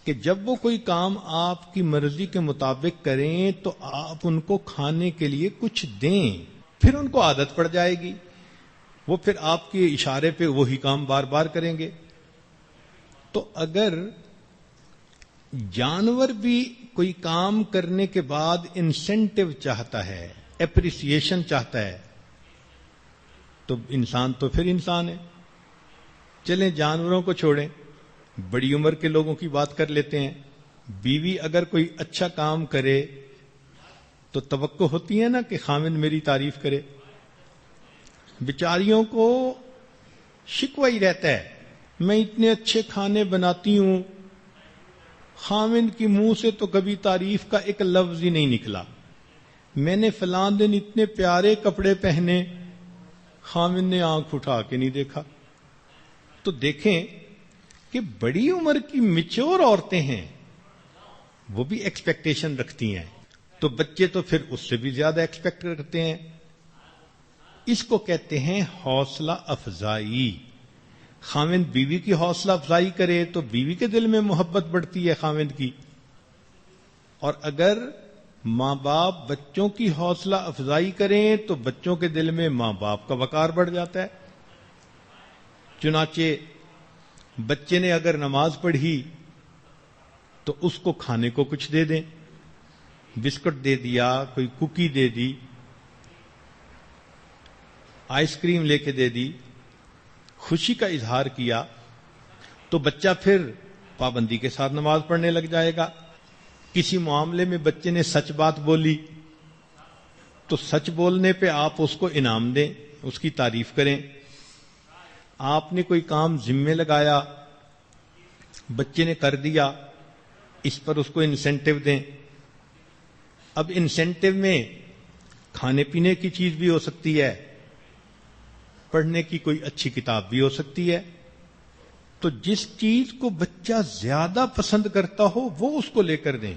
کہ جب وہ کوئی کام آپ کی مرضی کے مطابق کریں تو آپ ان کو کھانے کے لیے کچھ دیں، پھر ان کو عادت پڑ جائے گی، وہ پھر آپ کے اشارے پہ وہی کام بار بار کریں گے۔ تو اگر جانور بھی کوئی کام کرنے کے بعد انسینٹیو چاہتا ہے، اپریسیشن چاہتا ہے، تو انسان تو پھر انسان ہے۔ چلیں جانوروں کو چھوڑیں، بڑی عمر کے لوگوں کی بات کر لیتے ہیں۔ بیوی اگر کوئی اچھا کام کرے تو توقع ہوتی ہے نا کہ خاوند میری تعریف کرے۔ بیچاریوں کو شکوہ ہی رہتا ہے، میں اتنے اچھے کھانے بناتی ہوں، خاوند کی منہ سے تو کبھی تعریف کا ایک لفظ ہی نہیں نکلا، میں نے فلاں دن اتنے پیارے کپڑے پہنے، خاوند نے آنکھ اٹھا کے نہیں دیکھا۔ تو دیکھیں کہ بڑی عمر کی میچور عورتیں ہیں، وہ بھی ایکسپیکٹیشن رکھتی ہیں، تو بچے تو پھر اس سے بھی زیادہ ایکسپیکٹ کرتے ہیں۔ اس کو کہتے ہیں حوصلہ افزائی۔ خاوند بیوی کی حوصلہ افزائی کرے تو بیوی کے دل میں محبت بڑھتی ہے خاوند کی، اور اگر ماں باپ بچوں کی حوصلہ افزائی کریں تو بچوں کے دل میں ماں باپ کا وقار بڑھ جاتا ہے۔ چنانچہ بچے نے اگر نماز پڑھی تو اس کو کھانے کو کچھ دے دیں، بسکٹ دے دیا، کوئی کوکی دے دی، آئس کریم لے کے دے دی، خوشی کا اظہار کیا، تو بچہ پھر پابندی کے ساتھ نماز پڑھنے لگ جائے گا۔ کسی معاملے میں بچے نے سچ بات بولی تو سچ بولنے پہ آپ اس کو انعام دیں، اس کی تعریف کریں۔ آپ نے کوئی کام ذمے لگایا، بچے نے کر دیا، اس پر اس کو انسینٹیو دیں۔ اب انسینٹیو میں کھانے پینے کی چیز بھی ہو سکتی ہے، پڑھنے کی کوئی اچھی کتاب بھی ہو سکتی ہے، تو جس چیز کو بچہ زیادہ پسند کرتا ہو وہ اس کو لے کر دیں۔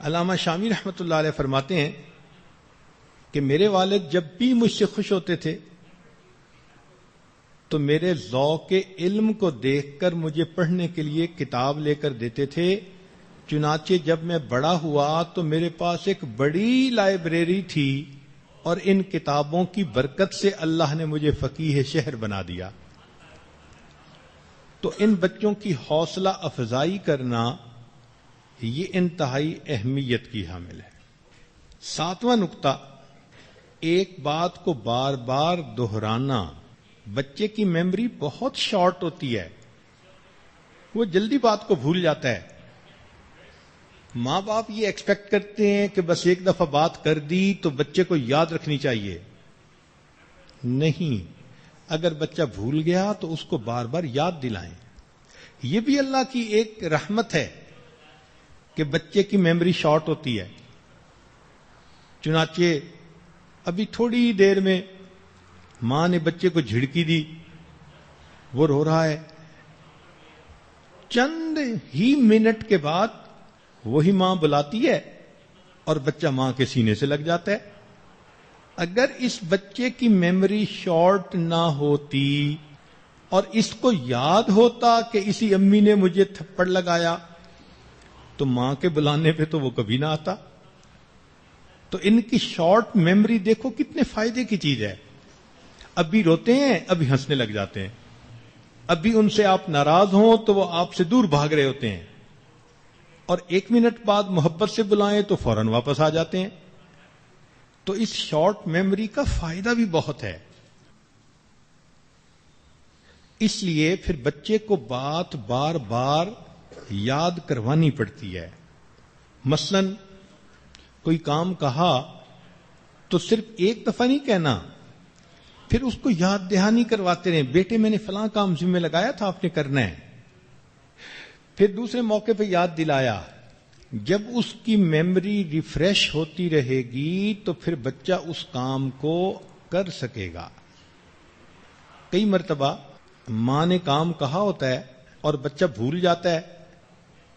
علامہ شامی رحمۃ اللہ علیہ فرماتے ہیں کہ میرے والد جب بھی مجھ سے خوش ہوتے تھے تو میرے ذوق علم کو دیکھ کر مجھے پڑھنے کے لیے کتاب لے کر دیتے تھے۔ چنانچہ جب میں بڑا ہوا تو میرے پاس ایک بڑی لائبریری تھی، اور ان کتابوں کی برکت سے اللہ نے مجھے فقیہ شہر بنا دیا۔ تو ان بچوں کی حوصلہ افزائی کرنا یہ انتہائی اہمیت کی حامل ہے۔ ساتواں نقطہ، ایک بات کو بار بار دہرانا۔ بچے کی میموری بہت شارٹ ہوتی ہے، وہ جلدی بات کو بھول جاتا ہے۔ ماں باپ یہ ایکسپیکٹ کرتے ہیں کہ بس ایک دفعہ بات کر دی تو بچے کو یاد رکھنی چاہیے۔ نہیں، اگر بچہ بھول گیا تو اس کو بار بار یاد دلائیں۔ یہ بھی اللہ کی ایک رحمت ہے کہ بچے کی میموری شارٹ ہوتی ہے۔ چنانچہ ابھی تھوڑی دیر میں ماں نے بچے کو جھڑکی دی، وہ رو رہا ہے، چند ہی منٹ کے بعد وہی ماں بلاتی ہے اور بچہ ماں کے سینے سے لگ جاتا ہے۔ اگر اس بچے کی میموری شارٹ نہ ہوتی اور اس کو یاد ہوتا کہ اسی امی نے مجھے تھپڑ لگایا، تو ماں کے بلانے پہ تو وہ کبھی نہ آتا۔ تو ان کی شارٹ میموری دیکھو کتنے فائدے کی چیز ہے۔ ابھی روتے ہیں، ابھی ہنسنے لگ جاتے ہیں، ابھی ان سے آپ ناراض ہوں تو وہ آپ سے دور بھاگ رہے ہوتے ہیں، اور ایک منٹ بعد محبت سے بلائیں تو فوراً واپس آ جاتے ہیں۔ تو اس شارٹ میموری کا فائدہ بھی بہت ہے۔ اس لیے پھر بچے کو بات بار بار یاد کروانی پڑتی ہے۔ مثلا کوئی کام کہا تو صرف ایک دفعہ نہیں کہنا، پھر اس کو یاد دہانی کرواتے رہیں، بیٹے میں نے فلاں کام ذمہ لگایا تھا، آپ نے کرنا ہے۔ پھر دوسرے موقع پہ یاد دلایا۔ جب اس کی میموری ریفریش ہوتی رہے گی تو پھر بچہ اس کام کو کر سکے گا۔ کئی مرتبہ ماں نے کام کہا ہوتا ہے اور بچہ بھول جاتا ہے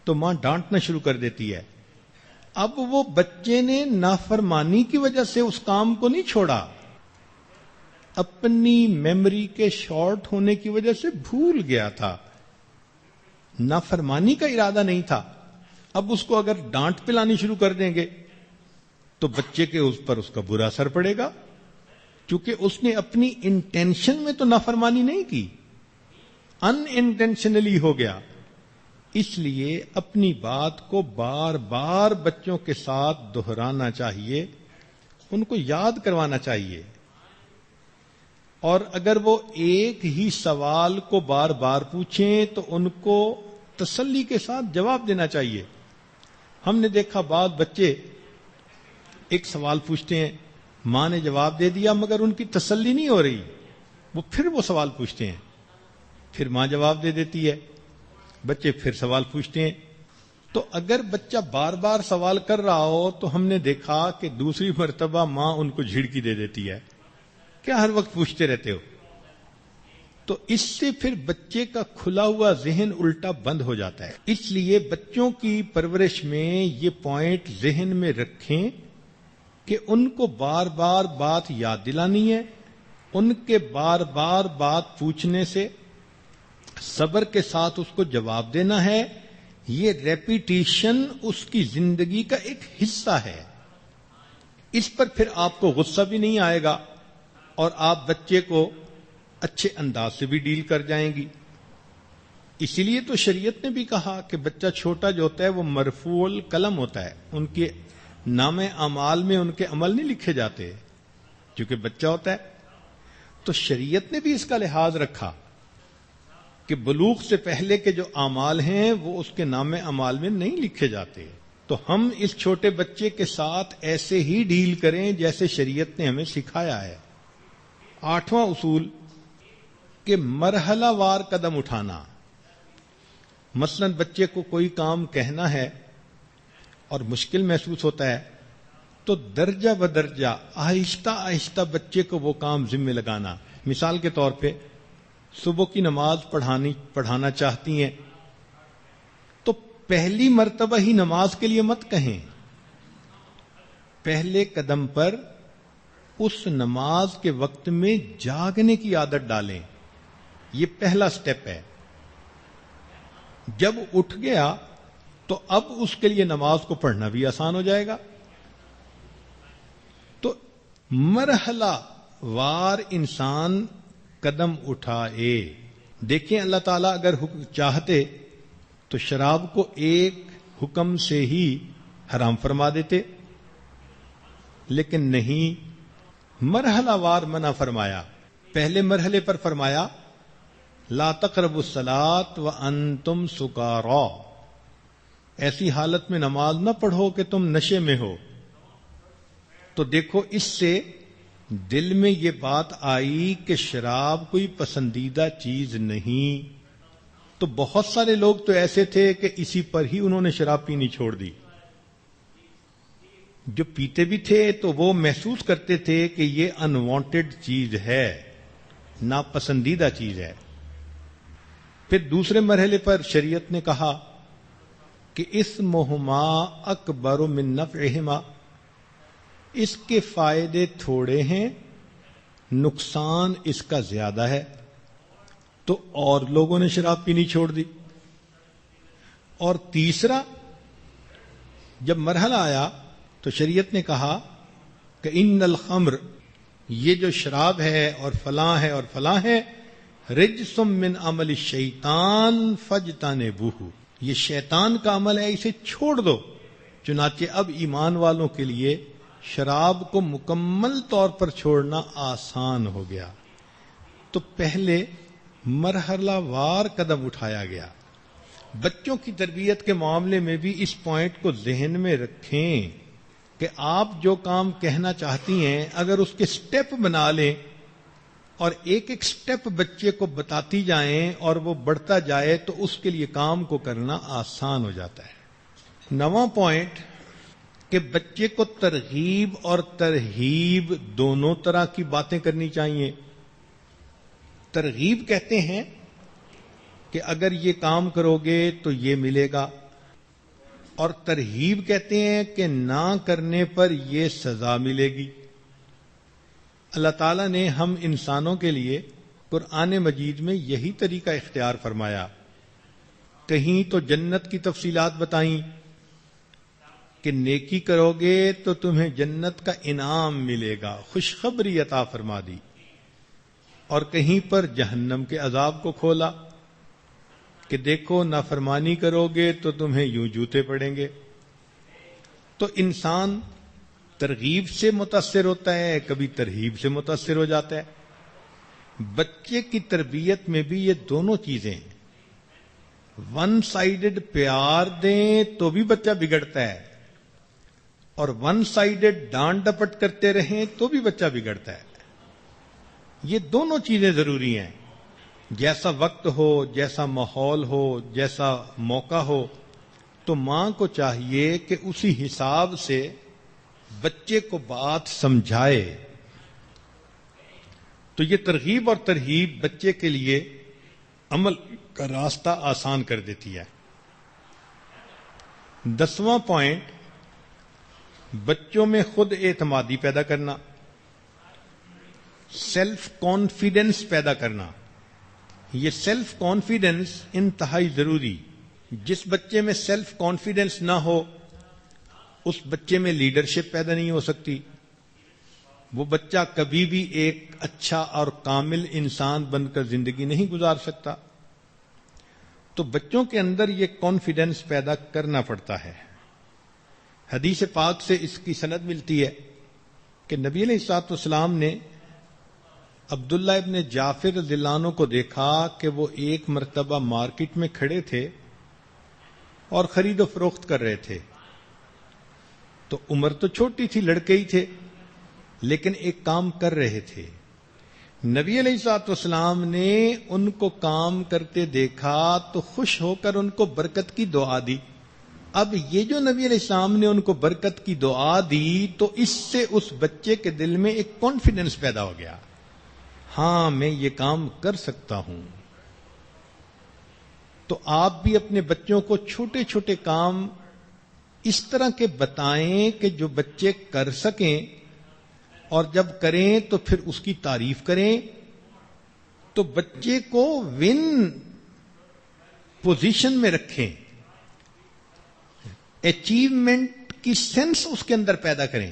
تو ماں ڈانٹنا شروع کر دیتی ہے۔ اب وہ بچے نے نافرمانی کی وجہ سے اس کام کو نہیں چھوڑا، اپنی میموری کے شارٹ ہونے کی وجہ سے بھول گیا تھا۔ نافرمانی کا ارادہ نہیں تھا، اب اس کو اگر ڈانٹ پلانی شروع کر دیں گے تو بچے کے اس پر اس کا برا اثر پڑے گا، کیونکہ اس نے اپنی انٹینشن میں تو نافرمانی نہیں کی، ان انٹینشنلی ہو گیا۔ اس لیے اپنی بات کو بار بار بچوں کے ساتھ دہرانا چاہیے، ان کو یاد کروانا چاہیے، اور اگر وہ ایک ہی سوال کو بار بار پوچھیں تو ان کو تسلی کے ساتھ جواب دینا چاہیے۔ ہم نے دیکھا بعض بچے ایک سوال پوچھتے ہیں، ماں نے جواب دے دیا مگر ان کی تسلی نہیں ہو رہی، وہ پھر وہ سوال پوچھتے ہیں، پھر ماں جواب دے دیتی ہے، بچے پھر سوال پوچھتے ہیں۔ تو اگر بچہ بار بار سوال کر رہا ہو تو ہم نے دیکھا کہ دوسری مرتبہ ماں ان کو جھڑکی دے دیتی ہے، کیا ہر وقت پوچھتے رہتے ہو؟ تو اس سے پھر بچے کا کھلا ہوا ذہن الٹا بند ہو جاتا ہے۔ اس لیے بچوں کی پرورش میں یہ پوائنٹ ذہن میں رکھیں کہ ان کو بار بار بات یاد دلانی ہے، ان کے بار بار بات پوچھنے سے صبر کے ساتھ اس کو جواب دینا ہے۔ یہ ریپیٹیشن اس کی زندگی کا ایک حصہ ہے، اس پر پھر آپ کو غصہ بھی نہیں آئے گا اور آپ بچے کو اچھے انداز سے بھی ڈیل کر جائیں گی۔ اسی لیے تو شریعت نے بھی کہا کہ بچہ چھوٹا جو ہوتا ہے وہ مرفوع القلم ہوتا ہے، ان کے نام اعمال میں ان کے عمل نہیں لکھے جاتے کیونکہ بچہ ہوتا ہے۔ تو شریعت نے بھی اس کا لحاظ رکھا کہ بلوغ سے پہلے کے جو اعمال ہیں وہ اس کے نام اعمال میں نہیں لکھے جاتے۔ تو ہم اس چھوٹے بچے کے ساتھ ایسے ہی ڈیل کریں جیسے شریعت نے ہمیں سکھایا ہے۔ 8واں اصول کہ مرحلہ وار قدم اٹھانا۔ مثلا بچے کو کوئی کام کہنا ہے اور مشکل محسوس ہوتا ہے تو درجہ بدرجہ آہستہ آہستہ بچے کو وہ کام ذمہ لگانا۔ مثال کے طور پہ صبح کی نماز پڑھانا چاہتی ہیں تو پہلی مرتبہ ہی نماز کے لیے مت کہیں، پہلے قدم پر اس نماز کے وقت میں جاگنے کی عادت ڈالیں، یہ پہلا سٹیپ ہے۔ جب اٹھ گیا تو اب اس کے لیے نماز کو پڑھنا بھی آسان ہو جائے گا۔ تو مرحلہ وار انسان قدم اٹھائے۔ دیکھیں اللہ تعالیٰ اگر چاہتے تو شراب کو ایک حکم سے ہی حرام فرما دیتے، لیکن نہیں، مرحلہ وار منع فرمایا۔ پہلے مرحلے پر فرمایا لا تقربوا الصلاۃ وانتم سکارا، ایسی حالت میں نماز نہ پڑھو کہ تم نشے میں ہو۔ تو دیکھو اس سے دل میں یہ بات آئی کہ شراب کوئی پسندیدہ چیز نہیں۔ تو بہت سارے لوگ تو ایسے تھے کہ اسی پر ہی انہوں نے شراب پینی چھوڑ دی۔ جو پیتے بھی تھے تو وہ محسوس کرتے تھے کہ یہ انوانٹڈ چیز ہے، ناپسندیدہ چیز ہے۔ پھر دوسرے مرحلے پر شریعت نے کہا کہ اسمہما اکبر من نفعہما، اس کے فائدے تھوڑے ہیں، نقصان اس کا زیادہ ہے۔ تو اور لوگوں نے شراب پینی چھوڑ دی۔ اور تیسرا جب مرحلہ آیا تو شریعت نے کہا کہ ان الخمر، یہ جو شراب ہے اور فلاں ہے اور فلاں ہے، رجس من عمل الشیطان فاجتنبوہ، یہ شیطان کا عمل ہے، اسے چھوڑ دو۔ چنانچہ اب ایمان والوں کے لیے شراب کو مکمل طور پر چھوڑنا آسان ہو گیا۔ تو پہلے مرحلہ وار قدم اٹھایا گیا۔ بچوں کی تربیت کے معاملے میں بھی اس پوائنٹ کو ذہن میں رکھیں کہ آپ جو کام کہنا چاہتی ہیں اگر اس کے سٹیپ بنا لیں اور ایک ایک سٹیپ بچے کو بتاتی جائیں اور وہ بڑھتا جائے تو اس کے لیے کام کو کرنا آسان ہو جاتا ہے۔ 9واں پوائنٹ کہ بچے کو ترغیب اور ترہیب دونوں طرح کی باتیں کرنی چاہیے۔ ترغیب کہتے ہیں کہ اگر یہ کام کرو گے تو یہ ملے گا، اور ترہیب کہتے ہیں کہ نہ کرنے پر یہ سزا ملے گی۔ اللہ تعالیٰ نے ہم انسانوں کے لیے قرآن مجید میں یہی طریقہ اختیار فرمایا کہیں تو جنت کی تفصیلات بتائیں کہ نیکی کرو گے تو تمہیں جنت کا انعام ملے گا، خوشخبری عطا فرما دی، اور کہیں پر جہنم کے عذاب کو کھولا کہ دیکھو نافرمانی کرو گے تو تمہیں یوں جوتے پڑیں گے۔ تو انسان ترغیب سے متاثر ہوتا ہے، کبھی ترہیب سے متاثر ہو جاتا ہے۔ بچے کی تربیت میں بھی یہ دونوں چیزیں ہیں۔ ون سائیڈڈ پیار دیں تو بھی بچہ بگڑتا ہے، اور ون سائیڈڈ ڈانٹ ڈپٹ کرتے رہیں تو بھی بچہ بگڑتا ہے۔ یہ دونوں چیزیں ضروری ہیں۔ جیسا وقت ہو، جیسا ماحول ہو، جیسا موقع ہو، تو ماں کو چاہیے کہ اسی حساب سے بچے کو بات سمجھائے۔ تو یہ ترغیب اور ترہیب بچے کے لیے عمل کا راستہ آسان کر دیتی ہے۔ 10واں پوائنٹ، بچوں میں خود اعتمادی پیدا کرنا، سیلف کانفیڈنس پیدا کرنا۔ یہ سیلف کانفیڈنس انتہائی ضروری۔ جس بچے میں سیلف کانفیڈنس نہ ہو اس بچے میں لیڈرشپ پیدا نہیں ہو سکتی، وہ بچہ کبھی بھی ایک اچھا اور کامل انسان بن کر زندگی نہیں گزار سکتا۔ تو بچوں کے اندر یہ کانفیڈنس پیدا کرنا پڑتا ہے۔ حدیث پاک سے اس کی سند ملتی ہے کہ نبی علیہ الصلوۃ والسلام نے عبداللہ ابن جعفر رضی اللہ عنہ کو دیکھا کہ وہ ایک مرتبہ مارکیٹ میں کھڑے تھے اور خرید و فروخت کر رہے تھے۔ تو عمر تو چھوٹی تھی، لڑکے ہی تھے، لیکن ایک کام کر رہے تھے۔ نبی علیہ الصلوۃ والسلام نے ان کو کام کرتے دیکھا تو خوش ہو کر ان کو برکت کی دعا دی۔ اب یہ جو نبی علیہ السلام نے ان کو برکت کی دعا دی تو اس سے اس بچے کے دل میں ایک کانفیڈنس پیدا ہو گیا، ہاں میں یہ کام کر سکتا ہوں۔ تو آپ بھی اپنے بچوں کو چھوٹے چھوٹے کام اس طرح کے بتائیں کہ جو بچے کر سکیں، اور جب کریں تو پھر اس کی تعریف کریں، تو بچے کو ون پوزیشن میں رکھیں، اچیومنٹ کی سینس اس کے اندر پیدا کریں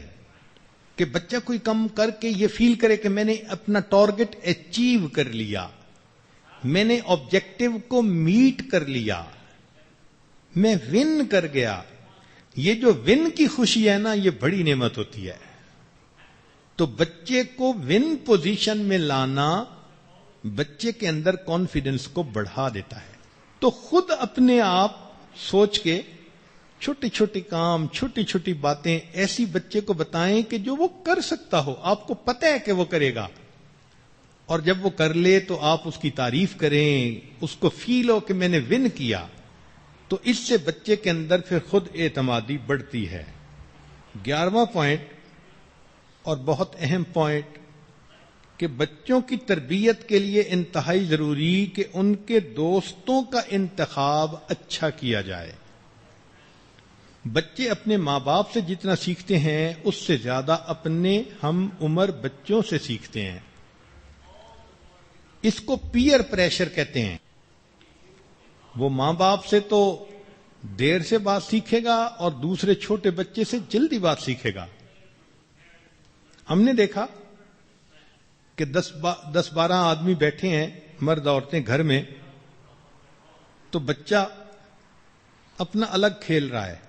کہ بچہ کوئی کام کر کے یہ فیل کرے کہ میں نے اپنا ٹارگٹ اچیو کر لیا، میں نے آبجیکٹو کو میٹ کر لیا، میں ون کر گیا۔ یہ جو ون کی خوشی ہے نا، یہ بڑی نعمت ہوتی ہے۔ تو بچے کو ون پوزیشن میں لانا بچے کے اندر کانفیڈنس کو بڑھا دیتا ہے۔ تو خود اپنے آپ سوچ کے چھوٹے چھوٹے کام، چھوٹی چھوٹی باتیں ایسی بچے کو بتائیں کہ جو وہ کر سکتا ہو، آپ کو پتہ ہے کہ وہ کرے گا، اور جب وہ کر لے تو آپ اس کی تعریف کریں، اس کو فیل ہو کہ میں نے ون کیا۔ تو اس سے بچے کے اندر پھر خود اعتمادی بڑھتی ہے۔ 11واں پوائنٹ اور بہت اہم پوائنٹ کہ بچوں کی تربیت کے لیے انتہائی ضروری کہ ان کے دوستوں کا انتخاب اچھا کیا جائے۔ بچے اپنے ماں باپ سے جتنا سیکھتے ہیں اس سے زیادہ اپنے ہم عمر بچوں سے سیکھتے ہیں۔ اس کو پیئر پریشر کہتے ہیں۔ وہ ماں باپ سے تو دیر سے بات سیکھے گا اور دوسرے چھوٹے بچے سے جلدی بات سیکھے گا۔ ہم نے دیکھا کہ 10-12 آدمی بیٹھے ہیں، مرد عورتیں گھر میں، تو بچہ اپنا الگ کھیل رہا ہے۔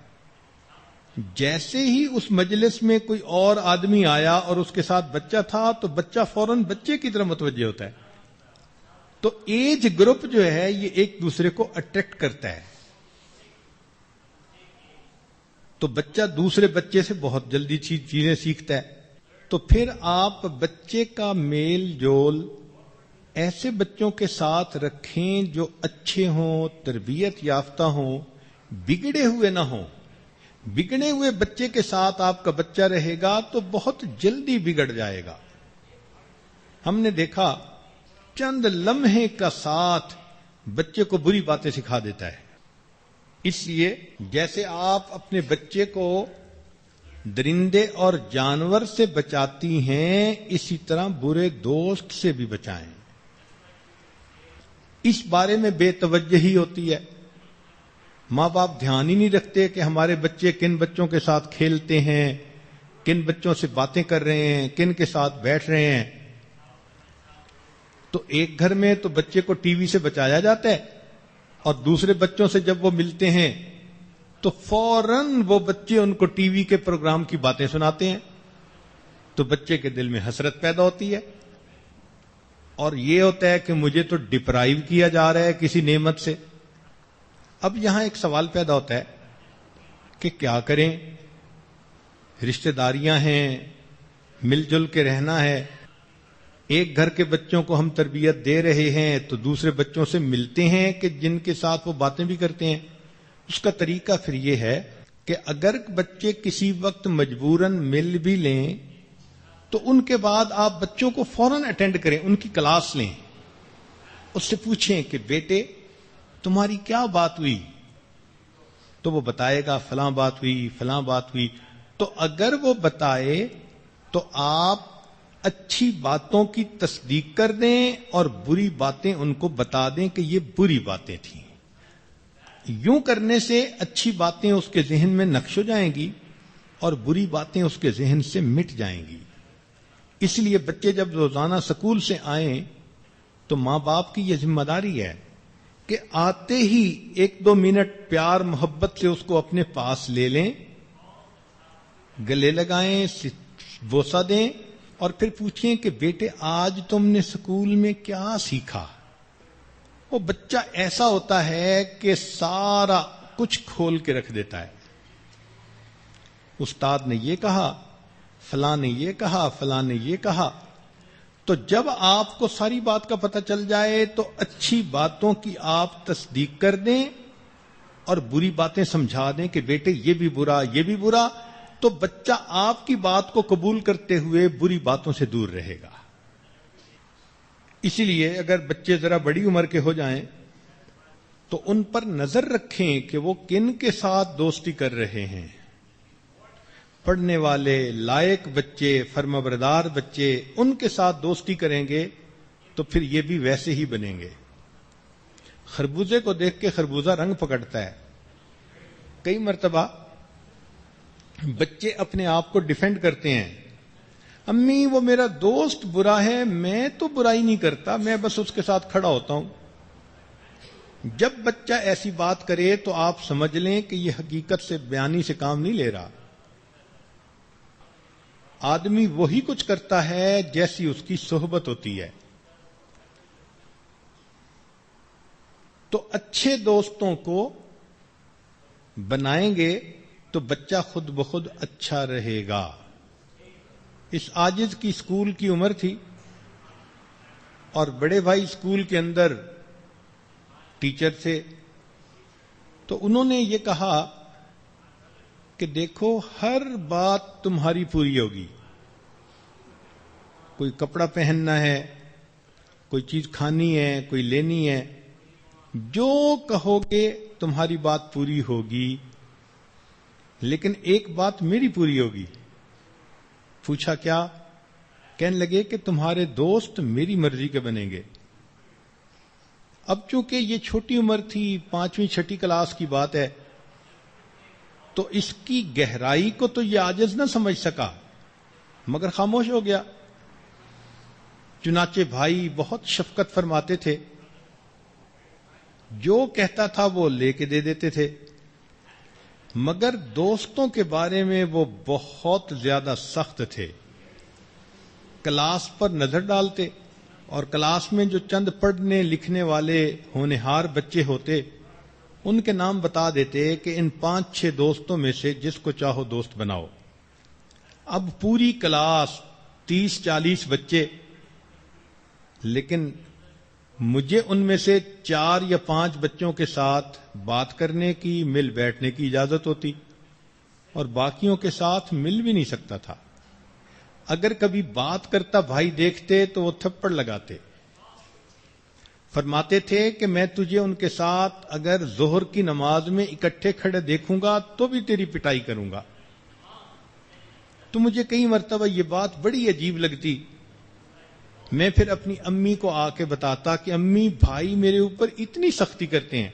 جیسے ہی اس مجلس میں کوئی اور آدمی آیا اور اس کے ساتھ بچہ تھا تو بچہ فوراً بچے کی طرف متوجہ ہوتا ہے۔ تو ایج گروپ جو ہے یہ ایک دوسرے کو اٹریکٹ کرتا ہے، تو بچہ دوسرے بچے سے بہت جلدی چیزیں سیکھتا ہے۔ تو پھر آپ بچے کا میل جول ایسے بچوں کے ساتھ رکھیں جو اچھے ہوں، تربیت یافتہ ہوں، بگڑے ہوئے نہ ہوں۔ بگڑے ہوئے بچے کے ساتھ آپ کا بچہ رہے گا تو بہت جلدی بگڑ جائے گا۔ ہم نے دیکھا چند لمحے کا ساتھ بچے کو بری باتیں سکھا دیتا ہے۔ اس لیے جیسے آپ اپنے بچے کو درندے اور جانور سے بچاتی ہیں، اسی طرح برے دوست سے بھی بچائیں۔ اس بارے میں بے توجہی ہوتی ہے ماں باپ دھیان ہی نہیں رکھتے کہ ہمارے بچے کن بچوں کے ساتھ کھیلتے ہیں، کن بچوں سے باتیں کر رہے ہیں، کن کے ساتھ بیٹھ رہے ہیں. تو ایک گھر میں تو بچے کو ٹی وی سے بچایا جاتا ہے، اور دوسرے بچوں سے جب وہ ملتے ہیں تو فوراً وہ بچے ان کو ٹی وی کے پروگرام کی باتیں سناتے ہیں. تو بچے کے دل میں حسرت پیدا ہوتی ہے، اور یہ ہوتا ہے کہ مجھے تو ڈپرائیو کیا جا رہا ہے کسی نعمت سے. اب یہاں ایک سوال پیدا ہوتا ہے کہ کیا کریں؟ رشتہ داریاں ہیں، مل جل کے رہنا ہے. ایک گھر کے بچوں کو ہم تربیت دے رہے ہیں تو دوسرے بچوں سے ملتے ہیں کہ جن کے ساتھ وہ باتیں بھی کرتے ہیں. اس کا طریقہ پھر یہ ہے کہ اگر بچے کسی وقت مجبوراً مل بھی لیں تو ان کے بعد آپ بچوں کو فوراً اٹینڈ کریں، ان کی کلاس لیں، اس سے پوچھیں کہ بیٹے تمہاری کیا بات ہوئی؟ تو وہ بتائے گا فلاں بات ہوئی، فلاں بات ہوئی. تو اگر وہ بتائے تو آپ اچھی باتوں کی تصدیق کر دیں اور بری باتیں ان کو بتا دیں کہ یہ بری باتیں تھیں. یوں کرنے سے اچھی باتیں اس کے ذہن میں نقش ہو جائیں گی اور بری باتیں اس کے ذہن سے مٹ جائیں گی. اس لیے بچے جب روزانہ سکول سے آئیں تو ماں باپ کی یہ ذمہ داری ہے کہ آتے ہی 1-2 منٹ پیار محبت سے اس کو اپنے پاس لے لیں، گلے لگائیں، بوسہ دیں، اور پھر پوچھیں کہ بیٹے آج تم نے سکول میں کیا سیکھا؟ وہ بچہ ایسا ہوتا ہے کہ سارا کچھ کھول کے رکھ دیتا ہے. استاد نے یہ کہا، فلاں نے یہ کہا، فلاں نے یہ کہا. تو جب آپ کو ساری بات کا پتہ چل جائے تو اچھی باتوں کی آپ تصدیق کر دیں اور بری باتیں سمجھا دیں کہ بیٹے یہ بھی برا، یہ بھی برا. تو بچہ آپ کی بات کو قبول کرتے ہوئے بری باتوں سے دور رہے گا. اسی لیے اگر بچے ذرا بڑی عمر کے ہو جائیں تو ان پر نظر رکھیں کہ وہ کن کے ساتھ دوستی کر رہے ہیں. پڑھنے والے لائق بچے، فرمانبردار بچے، ان کے ساتھ دوستی کریں گے تو پھر یہ بھی ویسے ہی بنیں گے. خربوزے کو دیکھ کے خربوزہ رنگ پکڑتا ہے. کئی مرتبہ بچے اپنے آپ کو ڈیفینڈ کرتے ہیں، امی وہ میرا دوست برا ہے، میں تو برائی نہیں کرتا، میں بس اس کے ساتھ کھڑا ہوتا ہوں. جب بچہ ایسی بات کرے تو آپ سمجھ لیں کہ یہ حقیقت سے بیانی سے کام نہیں لے رہا. آدمی وہی کچھ کرتا ہے جیسی اس کی صحبت ہوتی ہے. تو اچھے دوستوں کو بنائیں گے تو بچہ خود بخود اچھا رہے گا. اس عاجز کی اسکول کی عمر تھی اور بڑے بھائی اسکول کے اندر ٹیچر تھے. تو انہوں نے یہ کہا کہ دیکھو ہر بات تمہاری پوری ہوگی. کوئی کپڑا پہننا ہے، کوئی چیز کھانی ہے، کوئی لینی ہے، جو کہو گے تمہاری بات پوری ہوگی، لیکن ایک بات میری پوری ہوگی. پوچھا کیا؟ کہنے لگے کہ تمہارے دوست میری مرضی کے بنیں گے. اب چونکہ یہ چھوٹی عمر تھی، 5ویں 6ٹھی کلاس کی بات ہے، تو اس کی گہرائی کو تو یہ عاجز نہ سمجھ سکا مگر خاموش ہو گیا. چنانچہ بھائی بہت شفقت فرماتے تھے، جو کہتا تھا وہ لے کے دے دیتے تھے، مگر دوستوں کے بارے میں وہ بہت زیادہ سخت تھے. کلاس پر نظر ڈالتے اور کلاس میں جو چند پڑھنے لکھنے والے ہونہار بچے ہوتے ان کے نام بتا دیتے کہ ان 5-6 دوستوں میں سے جس کو چاہو دوست بناؤ. اب پوری کلاس 30-40 بچے، لیکن مجھے ان میں سے 4 یا 5 بچوں کے ساتھ بات کرنے کی، مل بیٹھنے کی اجازت ہوتی اور باقیوں کے ساتھ مل بھی نہیں سکتا تھا. اگر کبھی بات کرتا بھائی دیکھتے تو وہ تھپڑ لگاتے. فرماتے تھے کہ میں تجھے ان کے ساتھ اگر ظہر کی نماز میں اکٹھے کھڑے دیکھوں گا تو بھی تیری پٹائی کروں گا. تو مجھے کئی مرتبہ یہ بات بڑی عجیب لگتی. میں پھر اپنی امی کو آ کے بتاتا کہ امی بھائی میرے اوپر اتنی سختی کرتے ہیں.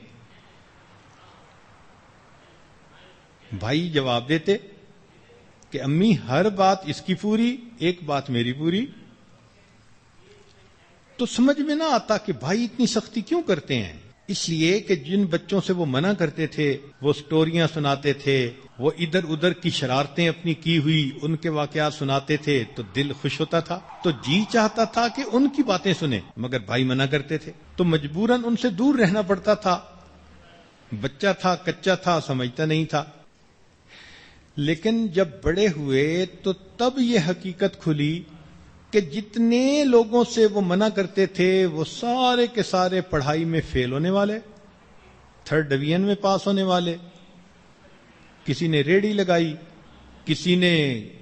بھائی جواب دیتے کہ امی ہر بات اس کی پوری، ایک بات میری پوری. تو سمجھ میں نہ آتا کہ بھائی اتنی سختی کیوں کرتے ہیں. اس لیے کہ جن بچوں سے وہ منع کرتے تھے، وہ سٹوریاں سناتے تھے، وہ ادھر ادھر کی شرارتیں اپنی کی ہوئی ان کے واقعات سناتے تھے، تو دل خوش ہوتا تھا، تو جی چاہتا تھا کہ ان کی باتیں سنیں، مگر بھائی منع کرتے تھے تو مجبوراً ان سے دور رہنا پڑتا تھا. بچہ تھا، کچا تھا، سمجھتا نہیں تھا. لیکن جب بڑے ہوئے تو تب یہ حقیقت کھلی کہ جتنے لوگوں سے وہ منع کرتے تھے وہ سارے کے سارے پڑھائی میں فیل ہونے والے، 3rd ڈویژن میں پاس ہونے والے. کسی نے ریڑھی لگائی، کسی نے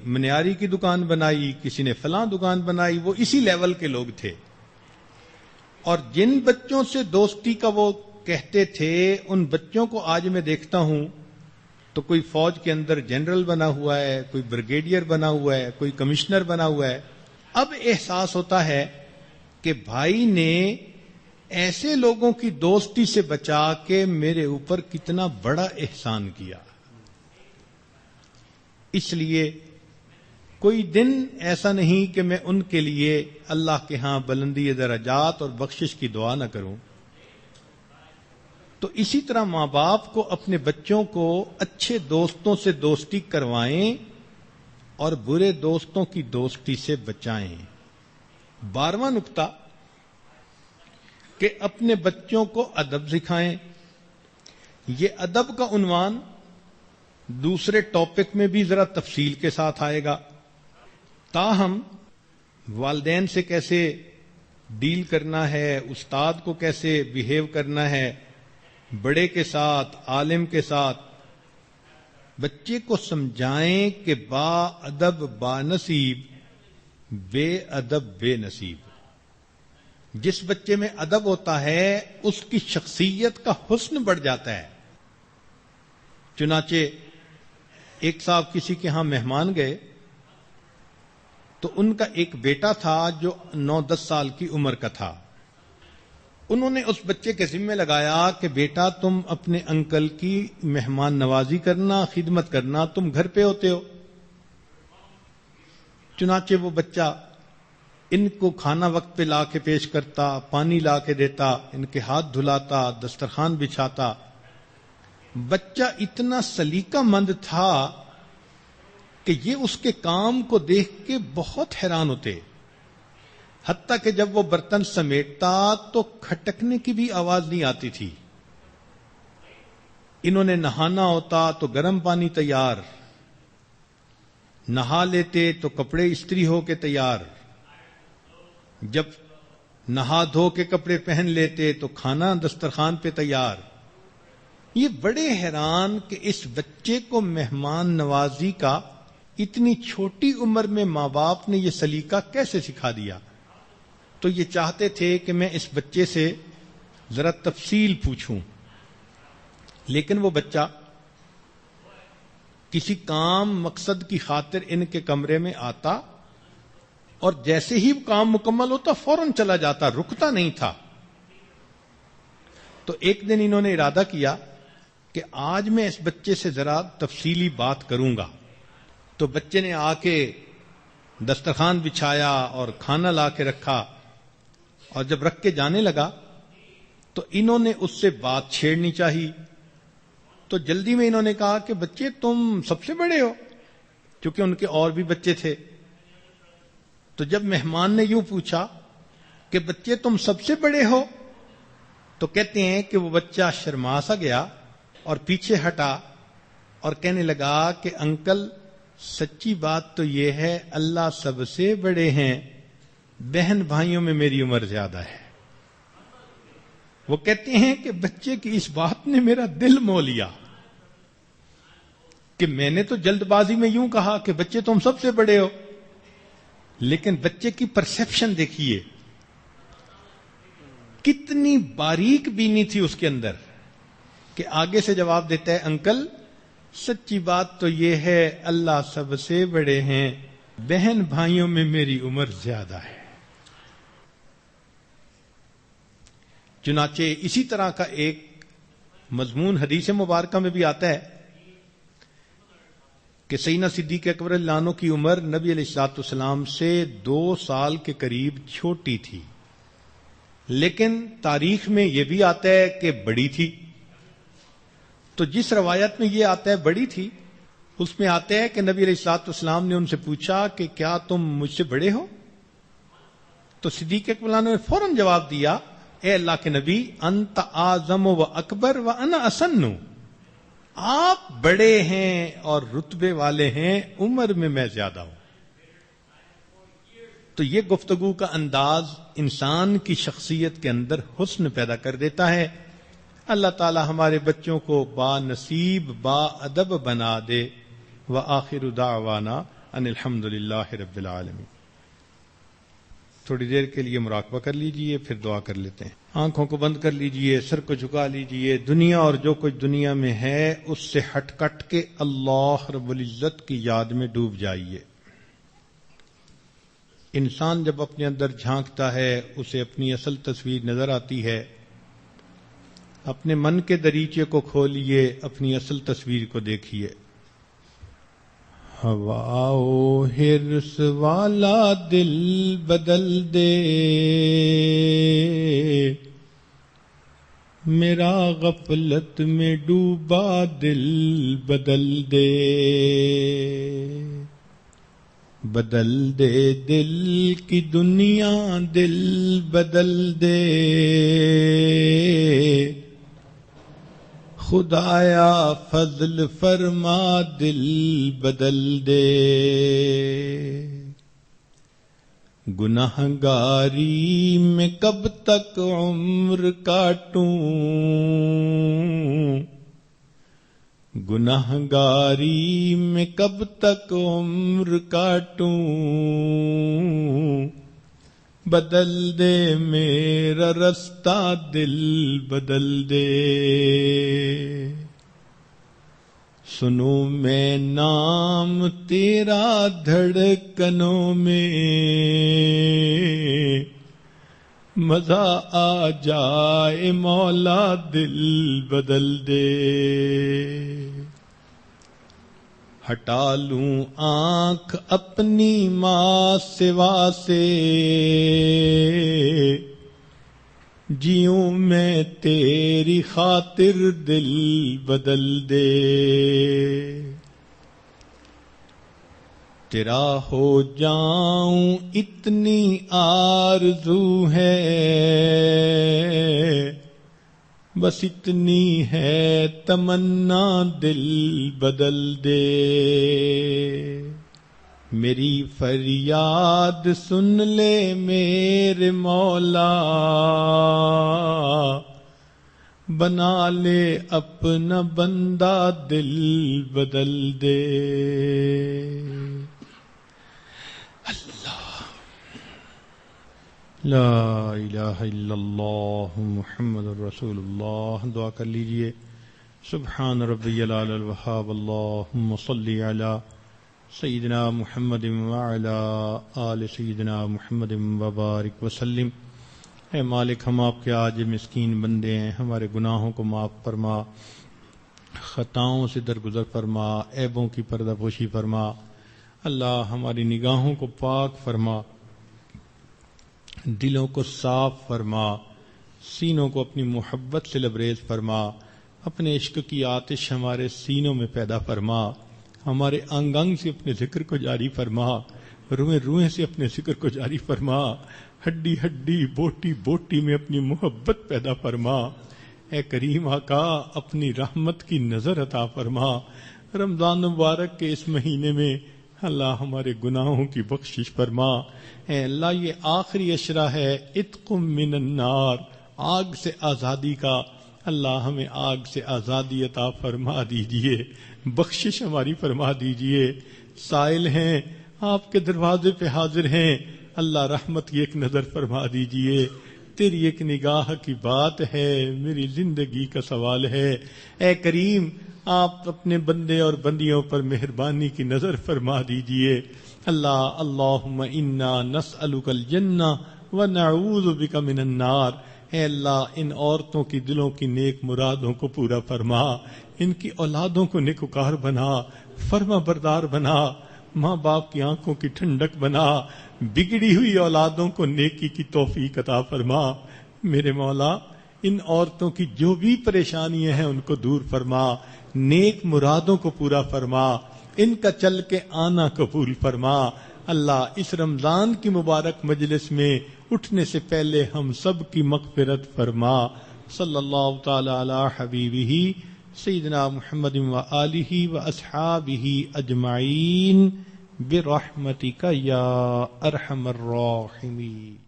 منیاری کی دکان بنائی، کسی نے فلاں دکان بنائی، وہ اسی لیول کے لوگ تھے. اور جن بچوں سے دوستی کا وہ کہتے تھے ان بچوں کو آج میں دیکھتا ہوں تو کوئی فوج کے اندر جنرل بنا ہوا ہے، کوئی بریگیڈیئر بنا ہوا ہے، کوئی کمشنر بنا ہوا ہے. اب احساس ہوتا ہے کہ بھائی نے ایسے لوگوں کی دوستی سے بچا کے میرے اوپر کتنا بڑا احسان کیا. اس لیے کوئی دن ایسا نہیں کہ میں ان کے لیے اللہ کے ہاں بلندی درجات اور بخشش کی دعا نہ کروں. تو اسی طرح ماں باپ کو اپنے بچوں کو اچھے دوستوں سے دوستی کروائیں اور برے دوستوں کی دوستی سے بچائیں. 12واں نقطہ کہ اپنے بچوں کو ادب سکھائیں. یہ ادب کا عنوان دوسرے ٹاپک میں بھی ذرا تفصیل کے ساتھ آئے گا. تاہم والدین سے کیسے ڈیل کرنا ہے، استاد کو کیسے بیہیو کرنا ہے، بڑے کے ساتھ، عالم کے ساتھ، بچے کو سمجھائیں کہ با ادب با نصیب، بے ادب بے نصیب. جس بچے میں ادب ہوتا ہے اس کی شخصیت کا حسن بڑھ جاتا ہے. چنانچہ ایک صاحب کسی کے ہاں مہمان گئے تو ان کا ایک بیٹا تھا جو 9-10 سال کی عمر کا تھا. انہوں نے اس بچے کے ذمہ لگایا کہ بیٹا تم اپنے انکل کی مہمان نوازی کرنا، خدمت کرنا، تم گھر پہ ہوتے ہو. چنانچہ وہ بچہ ان کو کھانا وقت پہ لا کے پیش کرتا، پانی لا کے دیتا، ان کے ہاتھ دھلاتا، دسترخوان بچھاتا. بچہ اتنا سلیقہ مند تھا کہ یہ اس کے کام کو دیکھ کے بہت حیران ہوتے، حتیٰ کہ جب وہ برتن سمیٹتا تو کھٹکنے کی بھی آواز نہیں آتی تھی. انہوں نے نہانا ہوتا تو گرم پانی تیار، نہا لیتے تو کپڑے استری ہو کے تیار، جب نہا دھو کے کپڑے پہن لیتے تو کھانا دسترخوان پہ تیار. یہ بڑے حیران کہ اس بچے کو مہمان نوازی کا اتنی چھوٹی عمر میں ماں باپ نے یہ سلیقہ کیسے سکھا دیا. تو یہ چاہتے تھے کہ میں اس بچے سے ذرا تفصیل پوچھوں، لیکن وہ بچہ کسی کام مقصد کی خاطر ان کے کمرے میں آتا اور جیسے ہی کام مکمل ہوتا فوراً چلا جاتا، رکتا نہیں تھا. تو ایک دن انہوں نے ارادہ کیا کہ آج میں اس بچے سے ذرا تفصیلی بات کروں گا. تو بچے نے آ کے دسترخوان بچھایا اور کھانا لا کے رکھا، اور جب رکھ کے جانے لگا تو انہوں نے اس سے بات چھیڑنی چاہی. تو جلدی میں انہوں نے کہا کہ بچے تم سب سے بڑے ہو، کیونکہ ان کے اور بھی بچے تھے. تو جب مہمان نے یوں پوچھا کہ بچے تم سب سے بڑے ہو، تو کہتے ہیں کہ وہ بچہ شرما سا گیا اور پیچھے ہٹا اور کہنے لگا کہ انکل سچی بات تو یہ ہے اللہ سب سے بڑے ہیں، بہن بھائیوں میں میری عمر زیادہ ہے. وہ کہتے ہیں کہ بچے کی اس بات نے میرا دل مو لیا کہ میں نے تو جلد بازی میں یوں کہا کہ بچے تم سب سے بڑے ہو، لیکن بچے کی پرسیپشن دیکھیے کتنی باریک بینی تھی اس کے اندر کہ آگے سے جواب دیتا ہے انکل سچی بات تو یہ ہے اللہ سب سے بڑے ہیں، بہن بھائیوں میں میری عمر زیادہ ہے. چنانچہ اسی طرح کا ایک مضمون حدیث مبارکہ میں بھی آتا ہے کہ سیدنا صدیق اکبر رضی اللہ عنہ کی عمر نبی علیہ الصلوۃ والسلام سے 2 سال کے قریب چھوٹی تھی، لیکن تاریخ میں یہ بھی آتا ہے کہ بڑی تھی. تو جس روایت میں یہ آتا ہے بڑی تھی، اس میں آتا ہے کہ نبی علیہ الصلوۃ والسلام نے ان سے پوچھا کہ کیا تم مجھ سے بڑے ہو؟ تو صدیق اکبر نے فوراً جواب دیا، اے اللہ کے نبی، انت اعظم و اکبر و انا اسن، آپ بڑے ہیں اور رتبے والے ہیں، عمر میں زیادہ ہوں. تو یہ گفتگو کا انداز انسان کی شخصیت کے اندر حسن پیدا کر دیتا ہے. اللہ تعالی ہمارے بچوں کو با نصیب با ادب بنا دے. وآخر دعوانا ان الحمد للہ رب العالمین. تھوڑی دیر کے لیے مراقبہ کر لیجئے، پھر دعا کر لیتے ہیں. آنکھوں کو بند کر لیجئے، سر کو جھکا لیجئے. دنیا اور جو کچھ دنیا میں ہے اس سے ہٹ کٹ کے اللہ رب العزت کی یاد میں ڈوب جائیے. انسان جب اپنے اندر جھانکتا ہے اسے اپنی اصل تصویر نظر آتی ہے. اپنے من کے دریچے کو کھولیے، اپنی اصل تصویر کو دیکھیے. ہوا و حرص والا دل بدل دے، میرا غفلت میں ڈوبا دل بدل دے. بدل دے دل کی دنیا، دل بدل دے، خدایا فضل فرما دل بدل دے. گنہگاری میں کب تک عمر کاٹوں، گنہگاری میں کب تک عمر کاٹوں، بدل دے میرا رستہ دل بدل دے. سنو میں نام تیرا دھڑکنوں میں، مزہ آ جائے مولا دل بدل دے. ہٹا لوں آنکھ اپنی ماں سوا سے، جیوں میں تیری خاطر دل بدل دے. تیرا ہو جاؤں اتنی آرزو ہے، بس اتنی ہے تمنا دل بدل دے. میری فریاد سن لے میرے مولا، بنا لے اپنا بندہ دل بدل دے. لا الہ الا اللہ محمد رسول اللہ. دعا کر لیجئے. سبحان ربی العلی الوہاب. اللہم صلی علی سیدنا محمد وعلی آل سیدنا محمد وبارک وسلم. اے مالک، ہم آپ کے آج مسکین بندے ہیں، ہمارے گناہوں کو معاف فرما، خطاؤں سے درگزر فرما، عیبوں کی پردہ پوشی فرما. اللہ ہماری نگاہوں کو پاک فرما، دلوں کو صاف فرما، سینوں کو اپنی محبت سے لبریز فرما. اپنے عشق کی آتش ہمارے سینوں میں پیدا فرما. ہمارے انگ انگ سے اپنے ذکر کو جاری فرما، روئیں روئیں سے اپنے ذکر کو جاری فرما، ہڈی ہڈی بوٹی بوٹی میں اپنی محبت پیدا فرما. اے کریم آقا، اپنی رحمت کی نظر عطا فرما. رمضان مبارک کے اس مہینے میں اللہ ہمارے گناہوں کی بخشش فرما. اے اللہ، یہ آخری عشرہ ہے عتق من النار، آگ سے آزادی کا. اللہ ہمیں آگ سے آزادی عطا فرما دیجئے، بخشش ہماری فرما دیجئے. سائل ہیں، آپ کے دروازے پہ حاضر ہیں. اللہ رحمت کی ایک نظر فرما دیجئے. تیری ایک نگاہ کی بات ہے، میری زندگی کا سوال ہے. اے کریم، آپ اپنے بندے اور بندیوں پر مہربانی کی نظر فرما دیجئے. اللہ اللہم انا نسألک الجنہ ونعوذ بک من النار. اے اللہ، ان عورتوں کی دلوں کی نیک مرادوں کو پورا فرما، ان کی اولادوں کو نیکوکار بنا، فرما بردار بنا، ماں باپ کی آنکھوں کی ٹھنڈک بنا، بگڑی ہوئی اولادوں کو نیکی کی توفیق عطا فرما۔ میرے مولا ان عورتوں کی جو بھی پریشانیاں ہیں ان کو دور فرما، نیک مرادوں کو پورا فرما، ان کا چل کے آنا قبول فرما۔ اللہ اس رمضان کی مبارک مجلس میں اٹھنے سے پہلے ہم سب کی مغفرت فرما۔ صلی اللہ تعالی علی حبیبہ سیدنا محمد و آلہ و اصحابہ اجمعین برحمتک یا ارحم الراحمین۔